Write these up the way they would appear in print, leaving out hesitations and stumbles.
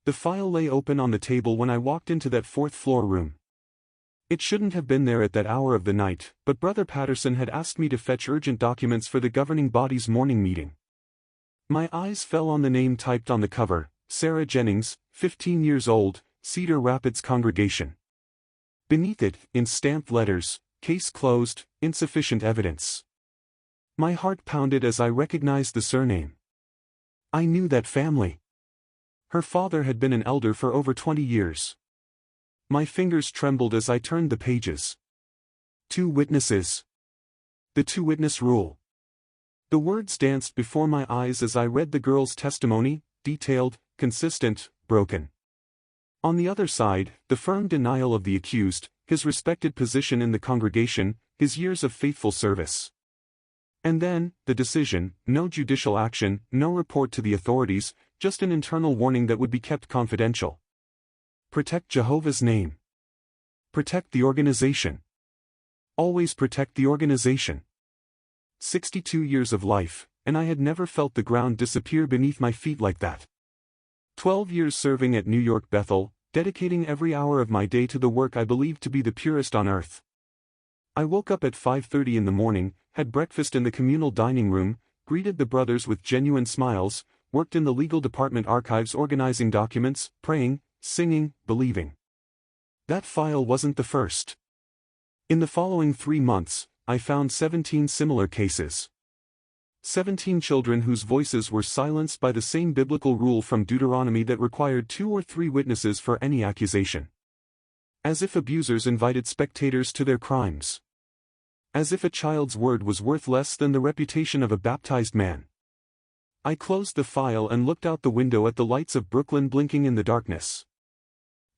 The file lay open on the table when I walked into that fourth-floor room. It shouldn't have been there at that hour of the night, but Brother Patterson had asked me to fetch urgent documents for the governing body's morning meeting. My eyes fell on the name typed on the cover, Sarah Jennings, 15 years old, Cedar Rapids Congregation. Beneath it, in stamped letters, case closed, insufficient evidence. My heart pounded as I recognized the surname. I knew that family. Her father had been an elder for over 20 years. My fingers trembled as I turned the pages. 2 witnesses. The 2-witness rule. The words danced before my eyes as I read the girl's testimony, detailed, consistent, broken. On the other side, the firm denial of the accused, his respected position in the congregation, his years of faithful service. And then, the decision, no judicial action, no report to the authorities, just an internal warning that would be kept confidential. Protect Jehovah's name. Protect the organization. Always protect the organization. 62 years of life, and I had never felt the ground disappear beneath my feet like that. 12 years serving at New York Bethel, dedicating every hour of my day to the work I believed to be the purest on earth. I woke up at 5:30 in the morning, had breakfast in the communal dining room, greeted the brothers with genuine smiles, worked in the legal department archives organizing documents, praying, singing, believing. That file wasn't the first. In the following 3 months, I found 17 similar cases. 17 children whose voices were silenced by the same biblical rule from Deuteronomy that required 2 or 3 witnesses for any accusation. As if abusers invited spectators to their crimes. As if a child's word was worth less than the reputation of a baptized man. I closed the file and looked out the window at the lights of Brooklyn blinking in the darkness.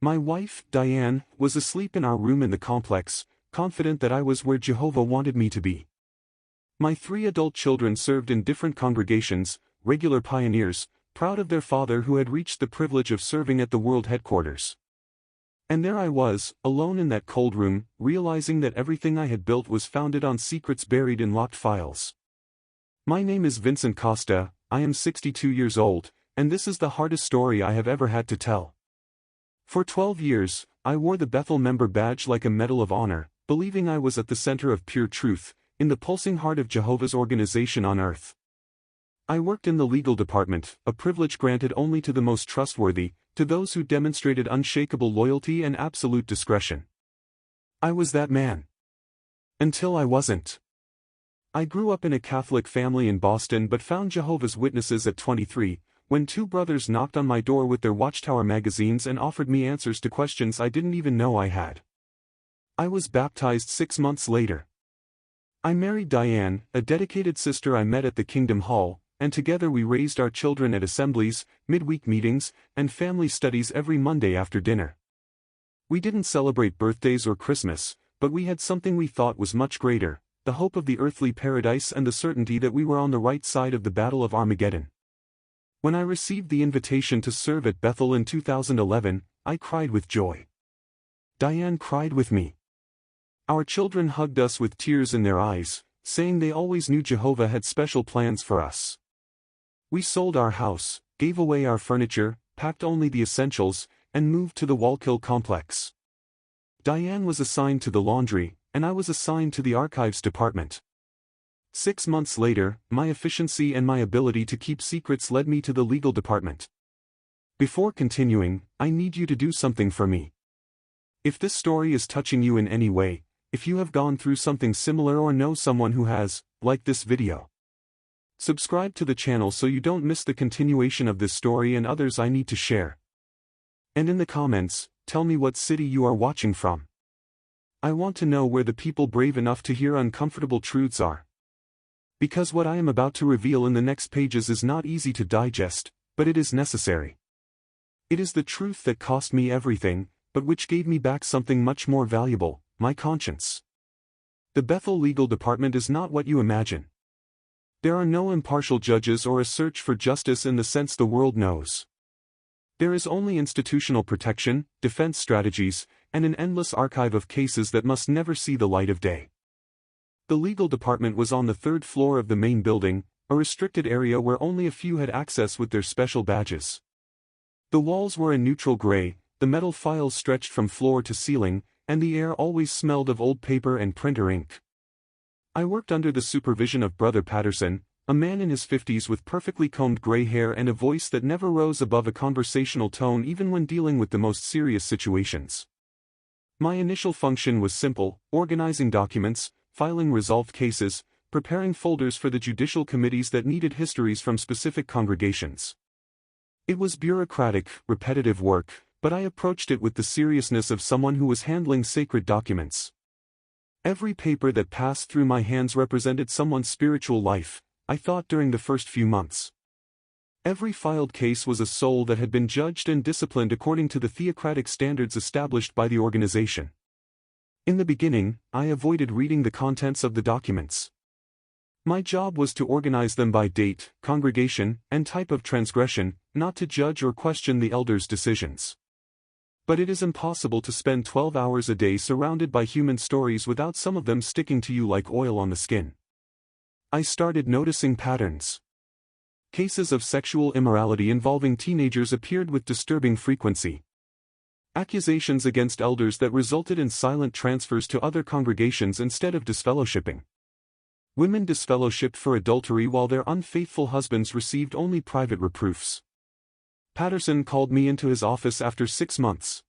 My wife, Diane, was asleep in our room in the complex, confident that I was where Jehovah wanted me to be. My 3 adult children served in different congregations, regular pioneers, proud of their father who had reached the privilege of serving at the world headquarters. And there I was, alone in that cold room, realizing that everything I had built was founded on secrets buried in locked files. My name is Vincent Costa, I am 62 years old, and this is the hardest story I have ever had to tell. For 12 years, I wore the Bethel member badge like a medal of honor, believing I was at the center of pure truth, in the pulsing heart of Jehovah's organization on earth. I worked in the legal department, a privilege granted only to the most trustworthy, to those who demonstrated unshakable loyalty and absolute discretion. I was that man. Until I wasn't. I grew up in a Catholic family in Boston but found Jehovah's Witnesses at 23, when 2 brothers knocked on my door with their Watchtower magazines and offered me answers to questions I didn't even know I had. I was baptized 6 months later. I married Diane, a dedicated sister I met at the Kingdom Hall, and together we raised our children at assemblies, midweek meetings, and family studies every Monday after dinner. We didn't celebrate birthdays or Christmas, but we had something we thought was much greater, the hope of the earthly paradise and the certainty that we were on the right side of the Battle of Armageddon. When I received the invitation to serve at Bethel in 2011, I cried with joy. Diane cried with me. Our children hugged us with tears in their eyes, saying they always knew Jehovah had special plans for us. We sold our house, gave away our furniture, packed only the essentials, and moved to the Wallkill complex. Diane was assigned to the laundry, and I was assigned to the archives department. 6 months later, my efficiency and my ability to keep secrets led me to the legal department. Before continuing, I need you to do something for me. If this story is touching you in any way, if you have gone through something similar or know someone who has, like this video, subscribe to the channel so you don't miss the continuation of this story and others I need to share. And in the comments, tell me what city you are watching from. I want to know where the people brave enough to hear uncomfortable truths are. Because what I am about to reveal in the next pages is not easy to digest, but it is necessary. It is the truth that cost me everything, but which gave me back something much more valuable, my conscience. The Bethel Legal Department is not what you imagine. There are no impartial judges or a search for justice in the sense the world knows. There is only institutional protection, defense strategies, and an endless archive of cases that must never see the light of day. The legal department was on the 3rd floor of the main building, a restricted area where only a few had access with their special badges. The walls were a neutral gray, the metal files stretched from floor to ceiling, and the air always smelled of old paper and printer ink. I worked under the supervision of Brother Patterson, a man in his 50s with perfectly combed gray hair and a voice that never rose above a conversational tone even when dealing with the most serious situations. My initial function was simple: organizing documents, filing resolved cases, preparing folders for the judicial committees that needed histories from specific congregations. It was bureaucratic, repetitive work, but I approached it with the seriousness of someone who was handling sacred documents. Every paper that passed through my hands represented someone's spiritual life, I thought during the first few months. Every filed case was a soul that had been judged and disciplined according to the theocratic standards established by the organization. In the beginning, I avoided reading the contents of the documents. My job was to organize them by date, congregation, and type of transgression, not to judge or question the elders' decisions. But it is impossible to spend 12 hours a day surrounded by human stories without some of them sticking to you like oil on the skin. I started noticing patterns. Cases of sexual immorality involving teenagers appeared with disturbing frequency. Accusations against elders that resulted in silent transfers to other congregations instead of disfellowshipping. Women disfellowshipped for adultery while their unfaithful husbands received only private reproofs. Patterson called me into his office after 6 months.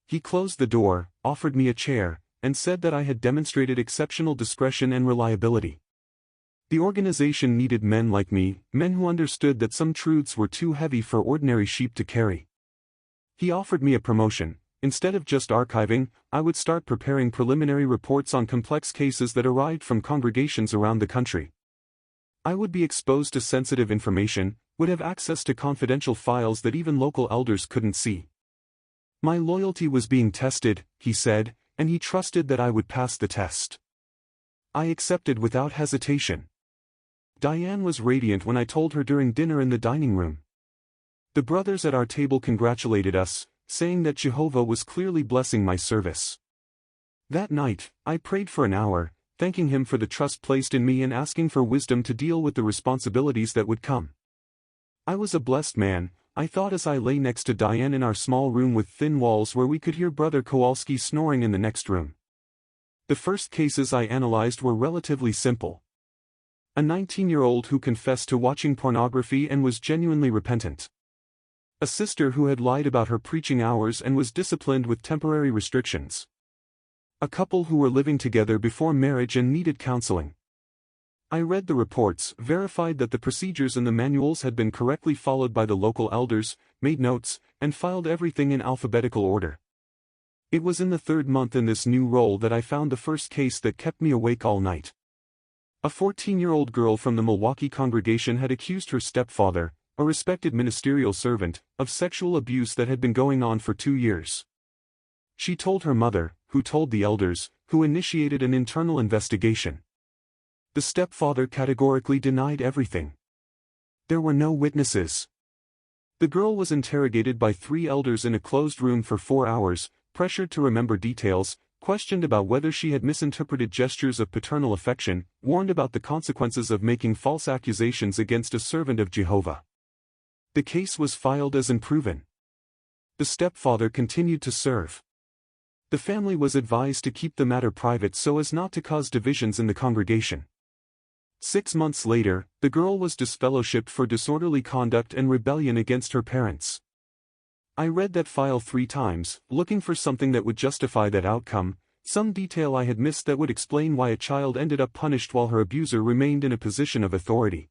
He closed the door, offered me a chair, and said that I had demonstrated exceptional discretion and reliability. The organization needed men like me, men who understood that some truths were too heavy for ordinary sheep to carry. He offered me a promotion. Instead of just archiving, I would start preparing preliminary reports on complex cases that arrived from congregations around the country. I would be exposed to sensitive information, would have access to confidential files that even local elders couldn't see. My loyalty was being tested, he said, and he trusted that I would pass the test. I accepted without hesitation. Diane was radiant when I told her during dinner in the dining room. The brothers at our table congratulated us, saying that Jehovah was clearly blessing my service. That night, I prayed for an hour, thanking him for the trust placed in me and asking for wisdom to deal with the responsibilities that would come. I was a blessed man, I thought as I lay next to Diane in our small room with thin walls where we could hear Brother Kowalski snoring in the next room. The first cases I analyzed were relatively simple. A 19-year-old who confessed to watching pornography and was genuinely repentant. A sister who had lied about her preaching hours and was disciplined with temporary restrictions. A couple who were living together before marriage and needed counseling. I read the reports, verified that the procedures in the manuals had been correctly followed by the local elders, made notes, and filed everything in alphabetical order. It was in the 3rd month in this new role that I found the first case that kept me awake all night. A 14-year-old girl from the Milwaukee congregation had accused her stepfather, a respected ministerial servant, of sexual abuse that had been going on for 2 years. She told her mother, who told the elders, who initiated an internal investigation. The stepfather categorically denied everything. There were no witnesses. The girl was interrogated by 3 elders in a closed room for 4 hours, pressured to remember details, questioned about whether she had misinterpreted gestures of paternal affection, warned about the consequences of making false accusations against a servant of Jehovah. The case was filed as unproven. The stepfather continued to serve. The family was advised to keep the matter private so as not to cause divisions in the congregation. 6 months later, the girl was disfellowshipped for disorderly conduct and rebellion against her parents. I read that file 3 times, looking for something that would justify that outcome, some detail I had missed that would explain why a child ended up punished while her abuser remained in a position of authority.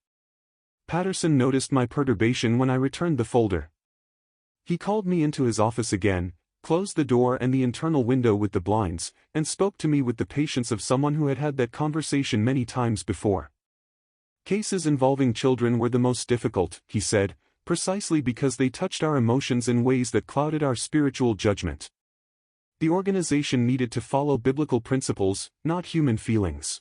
Patterson noticed my perturbation when I returned the folder. He called me into his office again, closed the door and the internal window with the blinds, and spoke to me with the patience of someone who had had that conversation many times before. Cases involving children were the most difficult, he said, precisely because they touched our emotions in ways that clouded our spiritual judgment. The organization needed to follow biblical principles, not human feelings.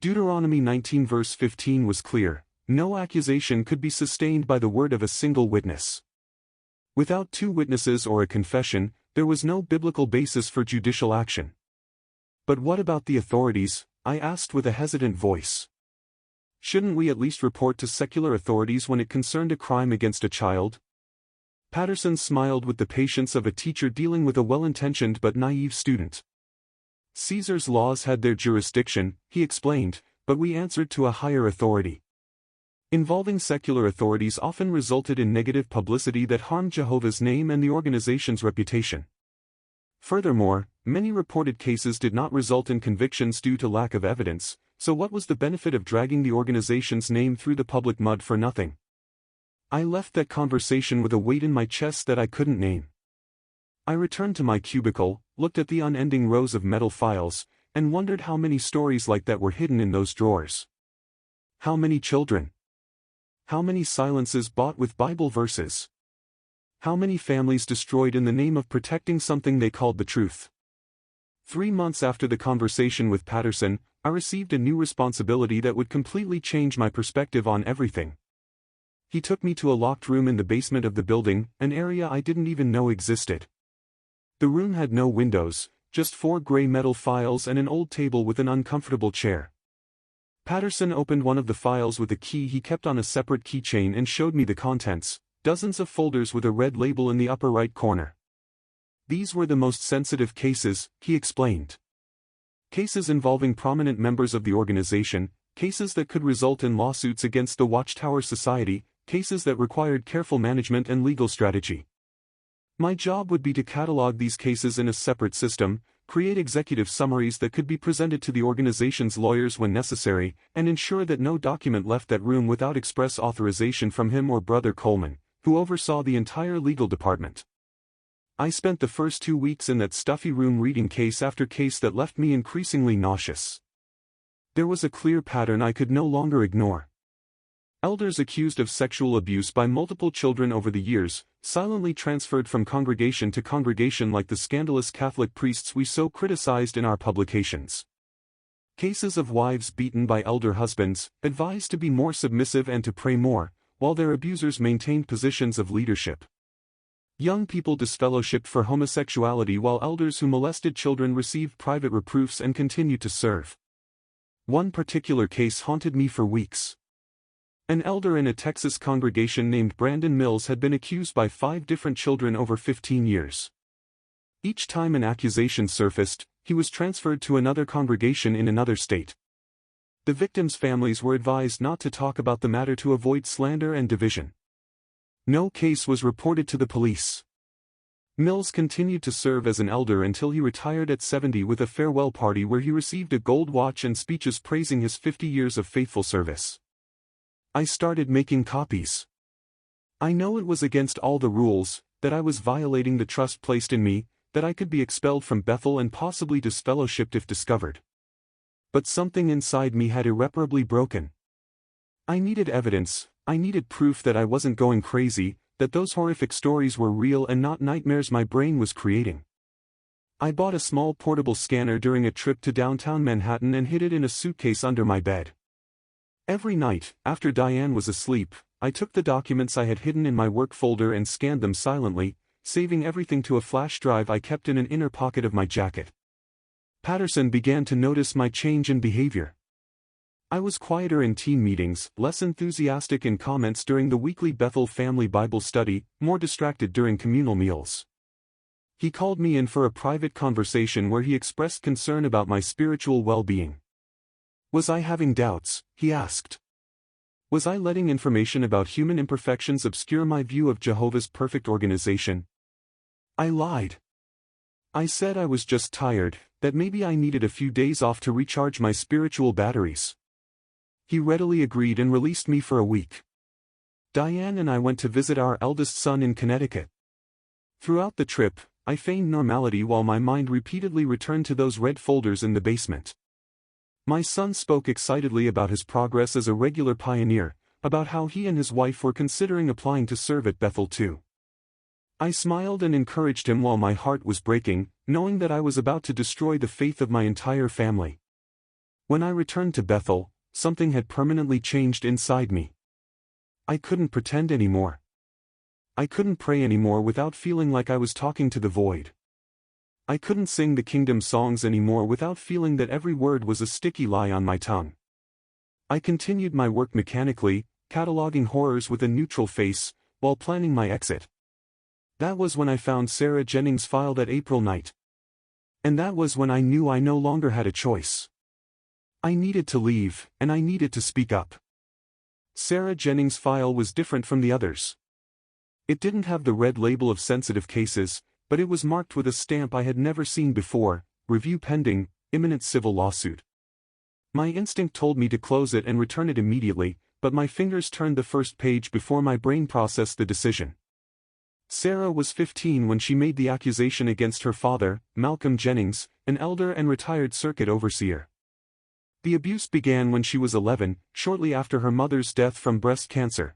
Deuteronomy 19 verse 15 was clear. No accusation could be sustained by the word of a single witness. Without 2 witnesses or a confession, there was no biblical basis for judicial action. But what about the authorities? I asked with a hesitant voice. Shouldn't we at least report to secular authorities when it concerned a crime against a child? Patterson smiled with the patience of a teacher dealing with a well-intentioned but naive student. Caesar's laws had their jurisdiction, he explained, but we answered to a higher authority. Involving secular authorities often resulted in negative publicity that harmed Jehovah's name and the organization's reputation. Furthermore, many reported cases did not result in convictions due to lack of evidence, so what was the benefit of dragging the organization's name through the public mud for nothing? I left that conversation with a weight in my chest that I couldn't name. I returned to my cubicle, looked at the unending rows of metal files, and wondered how many stories like that were hidden in those drawers. How many children? How many silences bought with Bible verses? How many families destroyed in the name of protecting something they called the truth? 3 months after the conversation with Patterson, I received a new responsibility that would completely change my perspective on everything. He took me to a locked room in the basement of the building, an area I didn't even know existed. The room had no windows, just 4 gray metal files and an old table with an uncomfortable chair. Patterson opened one of the files with a key he kept on a separate keychain and showed me the contents, dozens of folders with a red label in the upper right corner. These were the most sensitive cases, he explained. Cases involving prominent members of the organization, cases that could result in lawsuits against the Watchtower Society, cases that required careful management and legal strategy. My job would be to catalog these cases in a separate system, create executive summaries that could be presented to the organization's lawyers when necessary, and ensure that no document left that room without express authorization from him or Brother Coleman, who oversaw the entire legal department. I spent the first 2 weeks in that stuffy room reading case after case that left me increasingly nauseous. There was a clear pattern I could no longer ignore. Elders accused of sexual abuse by multiple children over the years, silently transferred from congregation to congregation like the scandalous Catholic priests we so criticized in our publications. Cases of wives beaten by elder husbands, advised to be more submissive and to pray more, while their abusers maintained positions of leadership. Young people disfellowshipped for homosexuality while elders who molested children received private reproofs and continued to serve. One particular case haunted me for weeks. An elder in a Texas congregation named Brandon Mills had been accused by 5 different children over 15 years. Each time an accusation surfaced, he was transferred to another congregation in another state. The victims' families were advised not to talk about the matter to avoid slander and division. No case was reported to the police. Mills continued to serve as an elder until he retired at 70 with a farewell party where he received a gold watch and speeches praising his 50 years of faithful service. I started making copies. I know it was against all the rules, that I was violating the trust placed in me, that I could be expelled from Bethel and possibly disfellowshipped if discovered. But something inside me had irreparably broken. I needed evidence, I needed proof that I wasn't going crazy, that those horrific stories were real and not nightmares my brain was creating. I bought a small portable scanner during a trip to downtown Manhattan and hid it in a suitcase under my bed. Every night, after Diane was asleep, I took the documents I had hidden in my work folder and scanned them silently, saving everything to a flash drive I kept in an inner pocket of my jacket. Patterson began to notice my change in behavior. I was quieter in team meetings, less enthusiastic in comments during the weekly Bethel family Bible study, more distracted during communal meals. He called me in for a private conversation where he expressed concern about my spiritual well-being. Was I having doubts, he asked. Was I letting information about human imperfections obscure my view of Jehovah's perfect organization? I lied. I said I was just tired, that maybe I needed a few days off to recharge my spiritual batteries. He readily agreed and released me for a week. Diane and I went to visit our eldest son in Connecticut. Throughout the trip, I feigned normality while my mind repeatedly returned to those red folders in the basement. My son spoke excitedly about his progress as a regular pioneer, about how he and his wife were considering applying to serve at Bethel too. I smiled and encouraged him while my heart was breaking, knowing that I was about to destroy the faith of my entire family. When I returned to Bethel, something had permanently changed inside me. I couldn't pretend anymore. I couldn't pray anymore without feeling like I was talking to the void. I couldn't sing the kingdom songs anymore without feeling that every word was a sticky lie on my tongue. I continued my work mechanically, cataloging horrors with a neutral face, while planning my exit. That was when I found Sarah Jennings' file that April night. And that was when I knew I no longer had a choice. I needed to leave, and I needed to speak up. Sarah Jennings' file was different from the others. It didn't have the red label of sensitive cases, but it was marked with a stamp I had never seen before: review pending, imminent civil lawsuit. My instinct told me to close it and return it immediately, but my fingers turned the first page before my brain processed the decision. Sarah was 15 when she made the accusation against her father, Malcolm Jennings, an elder and retired circuit overseer. The abuse began when she was 11, shortly after her mother's death from breast cancer.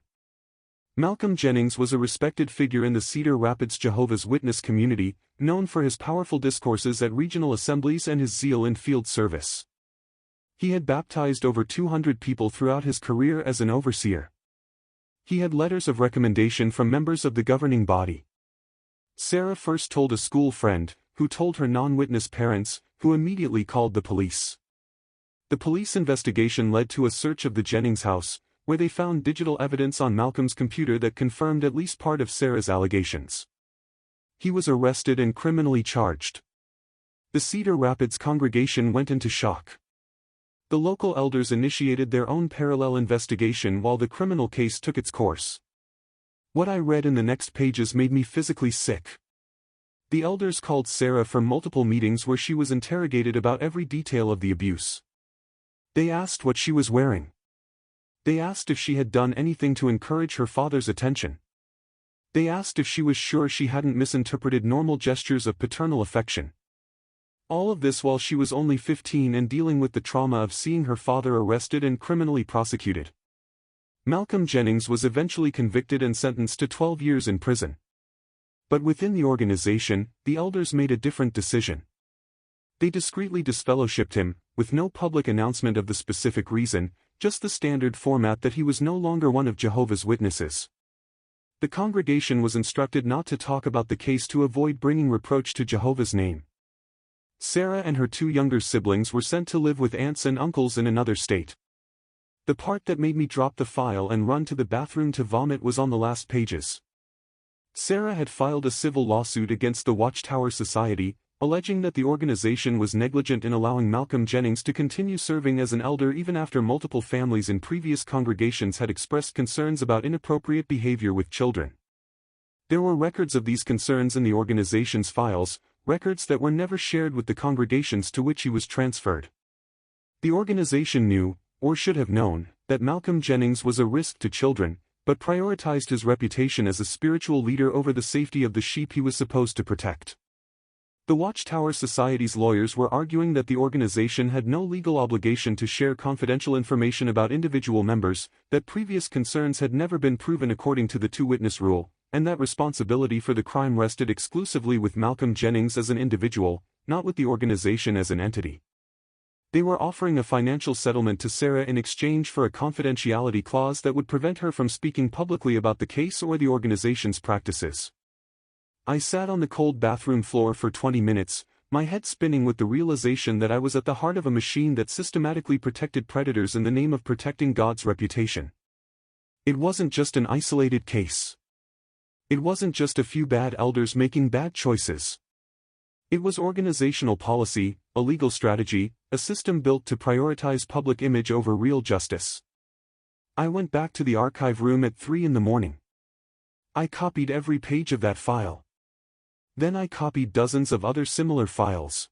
Malcolm Jennings was a respected figure in the Cedar Rapids Jehovah's Witness community, known for his powerful discourses at regional assemblies and his zeal in field service. He had baptized over 200 people throughout his career as an overseer. He had letters of recommendation from members of the governing body. Sarah first told a school friend, who told her non-witness parents, who immediately called the police. The police investigation led to a search of the Jennings house, where they found digital evidence on Malcolm's computer that confirmed at least part of Sarah's allegations. He was arrested and criminally charged. The Cedar Rapids congregation went into shock. The local elders initiated their own parallel investigation while the criminal case took its course. What I read in the next pages made me physically sick. The elders called Sarah for multiple meetings where she was interrogated about every detail of the abuse. They asked what she was wearing. They asked if she had done anything to encourage her father's attention. They asked if she was sure she hadn't misinterpreted normal gestures of paternal affection. All of this while she was only 15 and dealing with the trauma of seeing her father arrested and criminally prosecuted. Malcolm Jennings was eventually convicted and sentenced to 12 years in prison. But within the organization, the elders made a different decision. They discreetly disfellowshipped him, with no public announcement of the specific reason, just the standard format that he was no longer one of Jehovah's Witnesses. The congregation was instructed not to talk about the case to avoid bringing reproach to Jehovah's name. Sarah and her 2 younger siblings were sent to live with aunts and uncles in another state. The part that made me drop the file and run to the bathroom to vomit was on the last pages. Sarah had filed a civil lawsuit against the Watchtower Society, alleging that the organization was negligent in allowing Malcolm Jennings to continue serving as an elder even after multiple families in previous congregations had expressed concerns about inappropriate behavior with children. There were records of these concerns in the organization's files, records that were never shared with the congregations to which he was transferred. The organization knew, or should have known, that Malcolm Jennings was a risk to children, but prioritized his reputation as a spiritual leader over the safety of the sheep he was supposed to protect. The Watchtower Society's lawyers were arguing that the organization had no legal obligation to share confidential information about individual members, that previous concerns had never been proven according to the 2-witness rule, and that responsibility for the crime rested exclusively with Malcolm Jennings as an individual, not with the organization as an entity. They were offering a financial settlement to Sarah in exchange for a confidentiality clause that would prevent her from speaking publicly about the case or the organization's practices. I sat on the cold bathroom floor for 20 minutes, my head spinning with the realization that I was at the heart of a machine that systematically protected predators in the name of protecting God's reputation. It wasn't just an isolated case. It wasn't just a few bad elders making bad choices. It was organizational policy, a legal strategy, a system built to prioritize public image over real justice. I went back to the archive room at 3 in the morning. I copied every page of that file. Then I copied dozens of other similar files.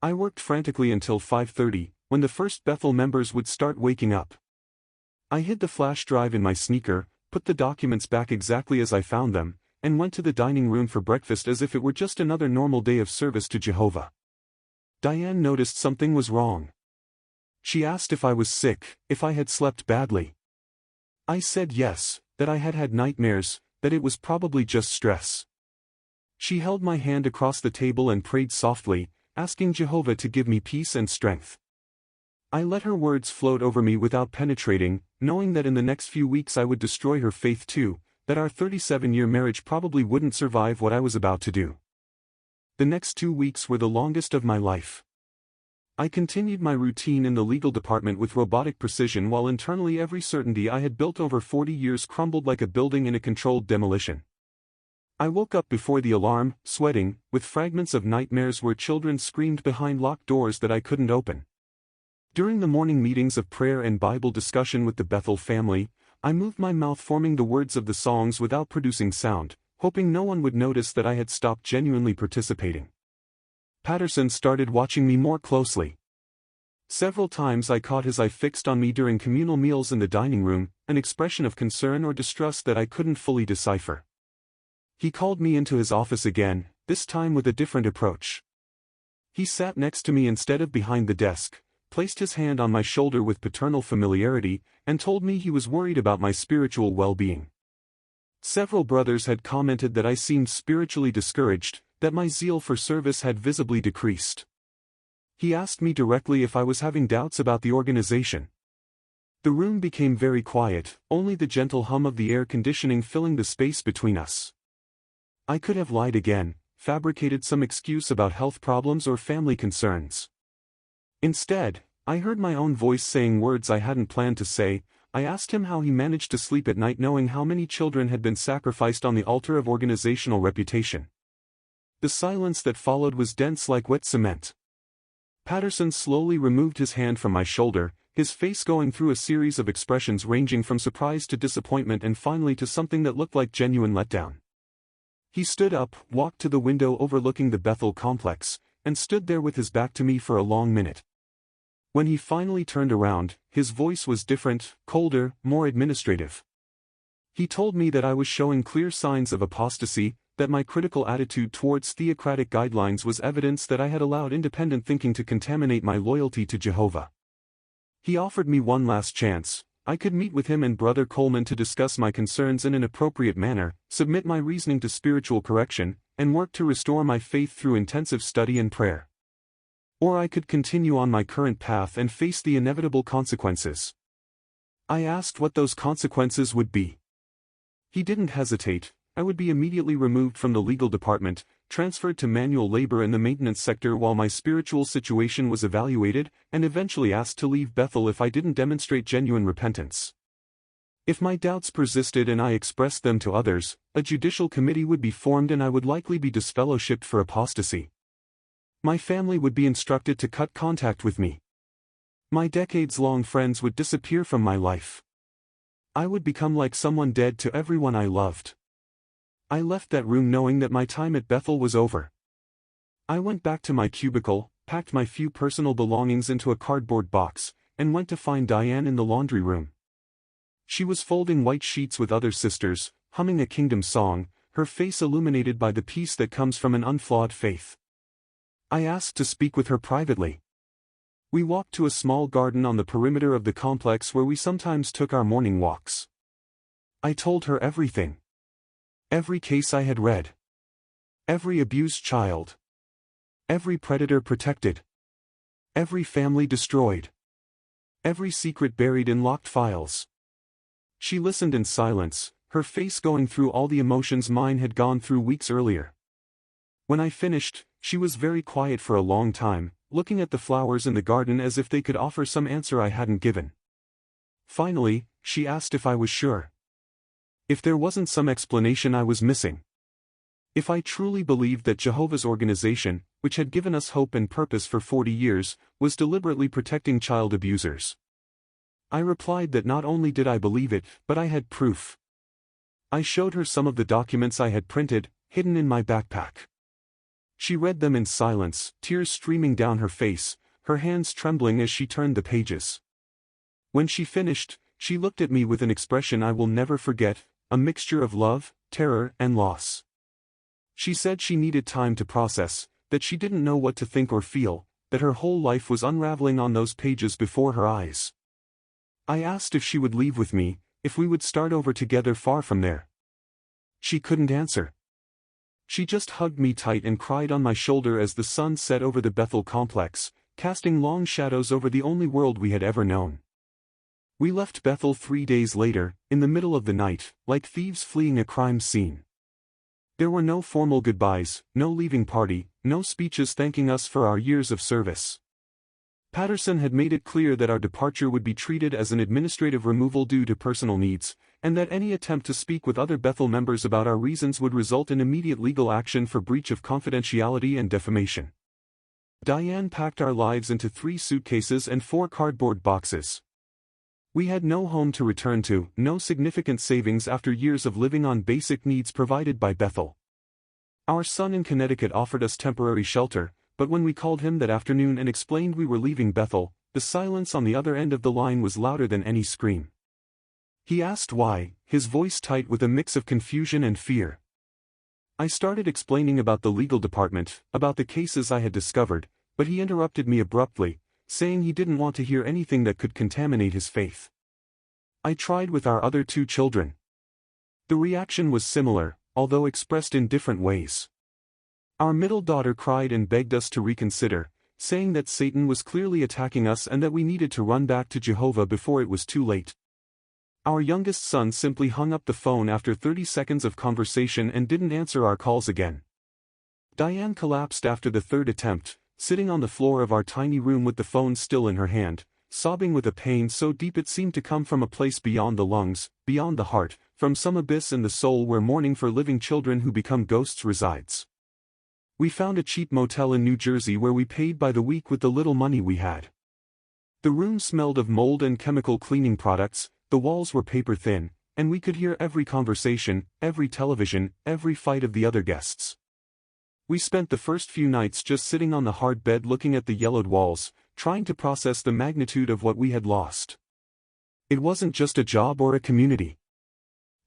I worked frantically until 5:30, when the first Bethel members would start waking up. I hid the flash drive in my sneaker, put the documents back exactly as I found them, and went to the dining room for breakfast as if it were just another normal day of service to Jehovah. Diane noticed something was wrong. She asked if I was sick, if I had slept badly. I said yes, that I had had nightmares, that it was probably just stress. She held my hand across the table and prayed softly, asking Jehovah to give me peace and strength. I let her words float over me without penetrating, knowing that in the next few weeks I would destroy her faith too, that our 37-year marriage probably wouldn't survive what I was about to do. The next 2 weeks were the longest of my life. I continued my routine in the legal department with robotic precision while internally every certainty I had built over 40 years crumbled like a building in a controlled demolition. I woke up before the alarm, sweating, with fragments of nightmares where children screamed behind locked doors that I couldn't open. During the morning meetings of prayer and Bible discussion with the Bethel family, I moved my mouth forming the words of the songs without producing sound, hoping no one would notice that I had stopped genuinely participating. Patterson started watching me more closely. Several times I caught his eye fixed on me during communal meals in the dining room, an expression of concern or distrust that I couldn't fully decipher. He called me into his office again, this time with a different approach. He sat next to me instead of behind the desk, placed his hand on my shoulder with paternal familiarity, and told me he was worried about my spiritual well-being. Several brothers had commented that I seemed spiritually discouraged, that my zeal for service had visibly decreased. He asked me directly if I was having doubts about the organization. The room became very quiet, only the gentle hum of the air conditioning filling the space between us. I could have lied again, fabricated some excuse about health problems or family concerns. Instead, I heard my own voice saying words I hadn't planned to say. I asked him how he managed to sleep at night knowing how many children had been sacrificed on the altar of organizational reputation. The silence that followed was dense like wet cement. Patterson slowly removed his hand from my shoulder, his face going through a series of expressions ranging from surprise to disappointment and finally to something that looked like genuine letdown. He stood up, walked to the window overlooking the Bethel complex, and stood there with his back to me for a long minute. When he finally turned around, his voice was different, colder, more administrative. He told me that I was showing clear signs of apostasy, that my critical attitude towards theocratic guidelines was evidence that I had allowed independent thinking to contaminate my loyalty to Jehovah. He offered me one last chance. I could meet with him and Brother Coleman to discuss my concerns in an appropriate manner, submit my reasoning to spiritual correction, and work to restore my faith through intensive study and prayer. Or I could continue on my current path and face the inevitable consequences. I asked what those consequences would be. He didn't hesitate. I would be immediately removed from the legal department, transferred to manual labor in the maintenance sector while my spiritual situation was evaluated, and eventually asked to leave Bethel if I didn't demonstrate genuine repentance. If my doubts persisted and I expressed them to others, a judicial committee would be formed and I would likely be disfellowshipped for apostasy. My family would be instructed to cut contact with me. My decades-long friends would disappear from my life. I would become like someone dead to everyone I loved. I left that room knowing that my time at Bethel was over. I went back to my cubicle, packed my few personal belongings into a cardboard box, and went to find Diane in the laundry room. She was folding white sheets with other sisters, humming a kingdom song, her face illuminated by the peace that comes from an unflawed faith. I asked to speak with her privately. We walked to a small garden on the perimeter of the complex where we sometimes took our morning walks. I told her everything. Every case I had read. Every abused child. Every predator protected. Every family destroyed. Every secret buried in locked files. She listened in silence, her face going through all the emotions mine had gone through weeks earlier. When I finished, she was very quiet for a long time, looking at the flowers in the garden as if they could offer some answer I hadn't given. Finally, she asked if I was sure. If there wasn't some explanation I was missing. If I truly believed that Jehovah's organization, which had given us hope and purpose for 40 years, was deliberately protecting child abusers. I replied that not only did I believe it, but I had proof. I showed her some of the documents I had printed, hidden in my backpack. She read them in silence, tears streaming down her face, her hands trembling as she turned the pages. When she finished, she looked at me with an expression I will never forget, a mixture of love, terror, and loss. She said she needed time to process, that she didn't know what to think or feel, that her whole life was unraveling on those pages before her eyes. I asked if she would leave with me, if we would start over together far from there. She couldn't answer. She just hugged me tight and cried on my shoulder as the sun set over the Bethel complex, casting long shadows over the only world we had ever known. We left Bethel 3 days later, in the middle of the night, like thieves fleeing a crime scene. There were no formal goodbyes, no leaving party, no speeches thanking us for our years of service. Patterson had made it clear that our departure would be treated as an administrative removal due to personal needs, and that any attempt to speak with other Bethel members about our reasons would result in immediate legal action for breach of confidentiality and defamation. Diane packed our lives into 3 suitcases and 4 cardboard boxes. We had no home to return to, no significant savings after years of living on basic needs provided by Bethel. Our son in Connecticut offered us temporary shelter, but when we called him that afternoon and explained we were leaving Bethel, the silence on the other end of the line was louder than any scream. He asked why, his voice tight with a mix of confusion and fear. I started explaining about the legal department, about the cases I had discovered, but he interrupted me abruptly, saying he didn't want to hear anything that could contaminate his faith. I tried with our other 2 children. The reaction was similar, although expressed in different ways. Our middle daughter cried and begged us to reconsider, saying that Satan was clearly attacking us and that we needed to run back to Jehovah before it was too late. Our youngest son simply hung up the phone after 30 seconds of conversation and didn't answer our calls again. Diane collapsed after the 3rd attempt, sitting on the floor of our tiny room with the phone still in her hand, sobbing with a pain so deep it seemed to come from a place beyond the lungs, beyond the heart, from some abyss in the soul where mourning for living children who become ghosts resides. We found a cheap motel in New Jersey where we paid by the week with the little money we had. The room smelled of mold and chemical cleaning products, the walls were paper thin, and we could hear every conversation, every television, every fight of the other guests. We spent the first few nights just sitting on the hard bed looking at the yellowed walls, trying to process the magnitude of what we had lost. It wasn't just a job or a community.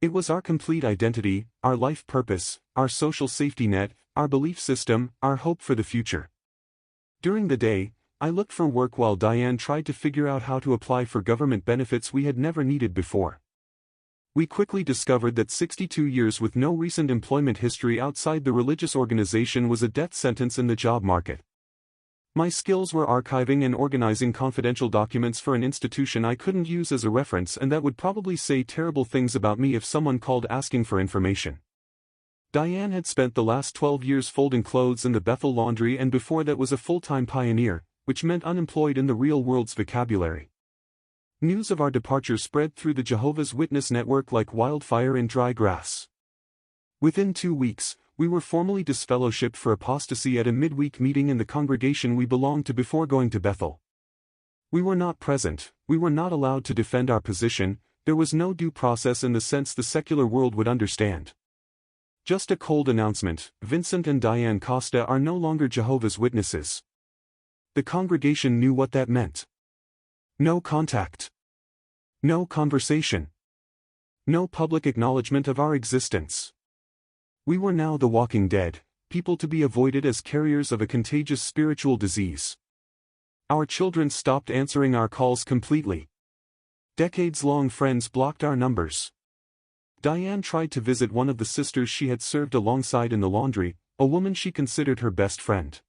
It was our complete identity, our life purpose, our social safety net, our belief system, our hope for the future. During the day, I looked for work while Diane tried to figure out how to apply for government benefits we had never needed before. We quickly discovered that 62 years with no recent employment history outside the religious organization was a death sentence in the job market. My skills were archiving and organizing confidential documents for an institution I couldn't use as a reference and that would probably say terrible things about me if someone called asking for information. Diane had spent the last 12 years folding clothes in the Bethel laundry and before that was a full-time pioneer, which meant unemployed in the real world's vocabulary. News of our departure spread through the Jehovah's Witness network like wildfire in dry grass. Within 2 weeks, we were formally disfellowshipped for apostasy at a midweek meeting in the congregation we belonged to before going to Bethel. We were not present, we were not allowed to defend our position, there was no due process in the sense the secular world would understand. Just a cold announcement, Vincent and Diane Costa are no longer Jehovah's Witnesses. The congregation knew what that meant. No contact. No conversation. No public acknowledgement of our existence. We were now the walking dead, people to be avoided as carriers of a contagious spiritual disease. Our children stopped answering our calls completely. Decades-long friends blocked our numbers. Diane tried to visit one of the sisters she had served alongside in the laundry, a woman she considered her best friend.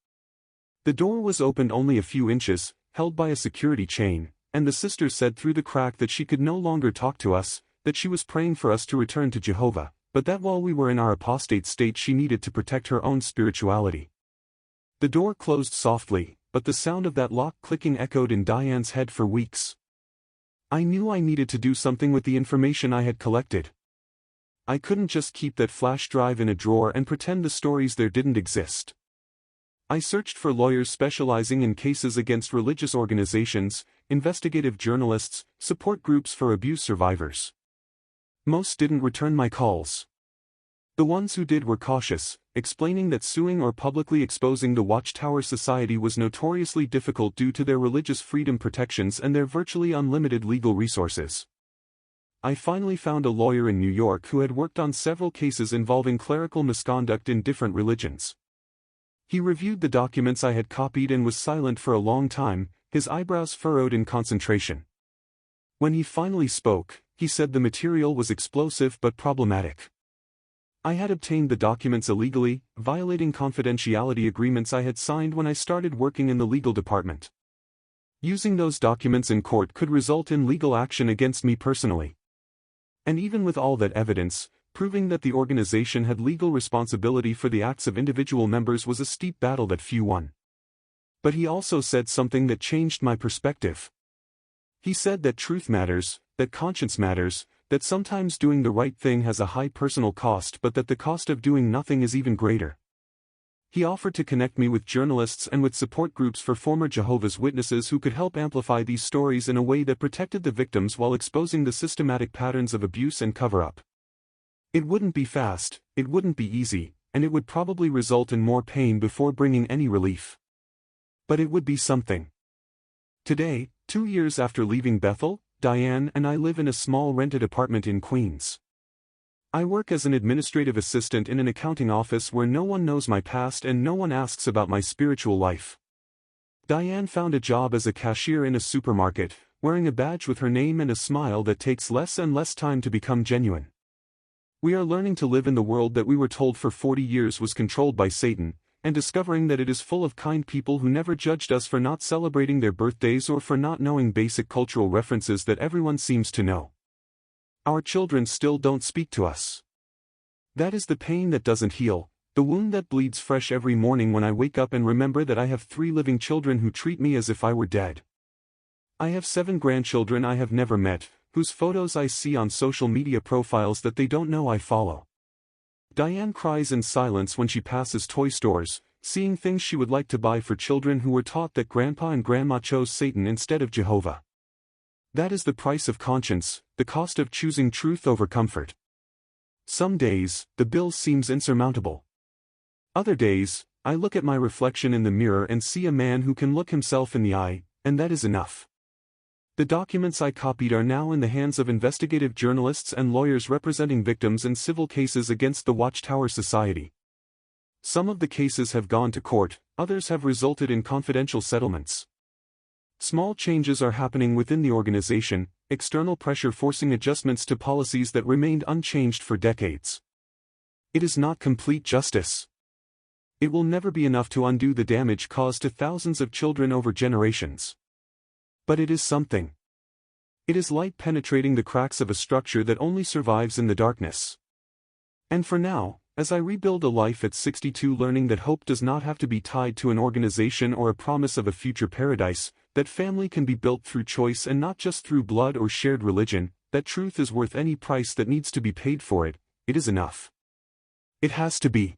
The door was opened only a few inches, held by a security chain, and the sister said through the crack that she could no longer talk to us, that she was praying for us to return to Jehovah, but that while we were in our apostate state she needed to protect her own spirituality. The door closed softly, but the sound of that lock clicking echoed in Diane's head for weeks. I knew I needed to do something with the information I had collected. I couldn't just keep that flash drive in a drawer and pretend the stories there didn't exist. I searched for lawyers specializing in cases against religious organizations, investigative journalists, support groups for abuse survivors. Most didn't return my calls. The ones who did were cautious, explaining that suing or publicly exposing the Watchtower Society was notoriously difficult due to their religious freedom protections and their virtually unlimited legal resources. I finally found a lawyer in New York who had worked on several cases involving clerical misconduct in different religions. He reviewed the documents I had copied and was silent for a long time, his eyebrows furrowed in concentration. When he finally spoke, he said the material was explosive but problematic. I had obtained the documents illegally, violating confidentiality agreements I had signed when I started working in the legal department. Using those documents in court could result in legal action against me personally. And even with all that evidence, proving that the organization had legal responsibility for the acts of individual members was a steep battle that few won. But he also said something that changed my perspective. He said that truth matters, that conscience matters, that sometimes doing the right thing has a high personal cost but that the cost of doing nothing is even greater. He offered to connect me with journalists and with support groups for former Jehovah's Witnesses who could help amplify these stories in a way that protected the victims while exposing the systematic patterns of abuse and cover-up. It wouldn't be fast, it wouldn't be easy, and it would probably result in more pain before bringing any relief. But it would be something. Today, 2 years after leaving Bethel, Diane and I live in a small rented apartment in Queens. I work as an administrative assistant in an accounting office where no one knows my past and no one asks about my spiritual life. Diane found a job as a cashier in a supermarket, wearing a badge with her name and a smile that takes less and less time to become genuine. We are learning to live in the world that we were told for 40 years was controlled by Satan, and discovering that it is full of kind people who never judged us for not celebrating their birthdays or for not knowing basic cultural references that everyone seems to know. Our children still don't speak to us. That is the pain that doesn't heal, the wound that bleeds fresh every morning when I wake up and remember that I have 3 living children who treat me as if I were dead. I have 7 grandchildren I have never met, whose photos I see on social media profiles that they don't know I follow. Diane cries in silence when she passes toy stores, seeing things she would like to buy for children who were taught that Grandpa and Grandma chose Satan instead of Jehovah. That is the price of conscience, the cost of choosing truth over comfort. Some days, the bill seems insurmountable. Other days, I look at my reflection in the mirror and see a man who can look himself in the eye, and that is enough. The documents I copied are now in the hands of investigative journalists and lawyers representing victims in civil cases against the Watchtower Society. Some of the cases have gone to court, others have resulted in confidential settlements. Small changes are happening within the organization, external pressure forcing adjustments to policies that remained unchanged for decades. It is not complete justice. It will never be enough to undo the damage caused to thousands of children over generations. But it is something. It is light penetrating the cracks of a structure that only survives in the darkness. And for now, as I rebuild a life at 62, learning that hope does not have to be tied to an organization or a promise of a future paradise, that family can be built through choice and not just through blood or shared religion, that truth is worth any price that needs to be paid for it, it is enough. It has to be.